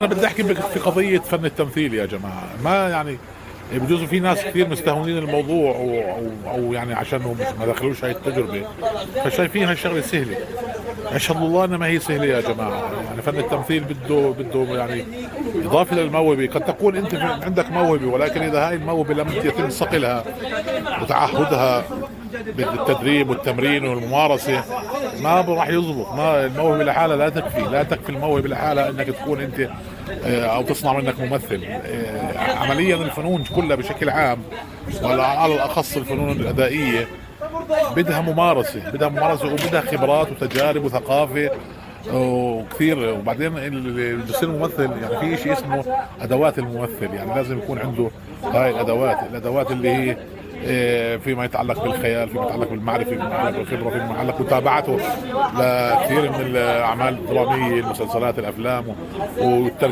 انا بدي احكي في قضيه فن التمثيل يا جماعه، ما يعني بجوز في ناس كثير مستهونين الموضوع أو يعني عشانهم ما دخلوش هاي التجربه فشايفين هالشغله سهله. اشهد الله انها ما هي سهله يا جماعه. يعني فن التمثيل بده يعني اضافه للموهبه. قد تكون انت عندك موهبه، ولكن اذا هاي الموهبه لم يتم صقلها وتعهدها بالتدريب والتمرين والممارسه ما راح يزبط. ما الموهبه لحالها لا تكفي الموهبه لحالها انك تكون انت او تصنع منك ممثل. عمليا الفنون كلها بشكل عام، وعلى الاخص الفنون الادائيه، بدها ممارسه وبدها خبرات وتجارب وثقافه وكثير. وبعدين اللي بصير ممثل يعني في شيء اسمه ادوات الممثل، يعني لازم يكون عنده هاي الادوات اللي هي فيما يتعلق بالخيال، فيما يتعلق بالمعرفه، فيما يتعلق بالخبره، فيما يتعلق متابعته لكثير من الاعمال الدراميه، المسلسلات، الافلام والتركيب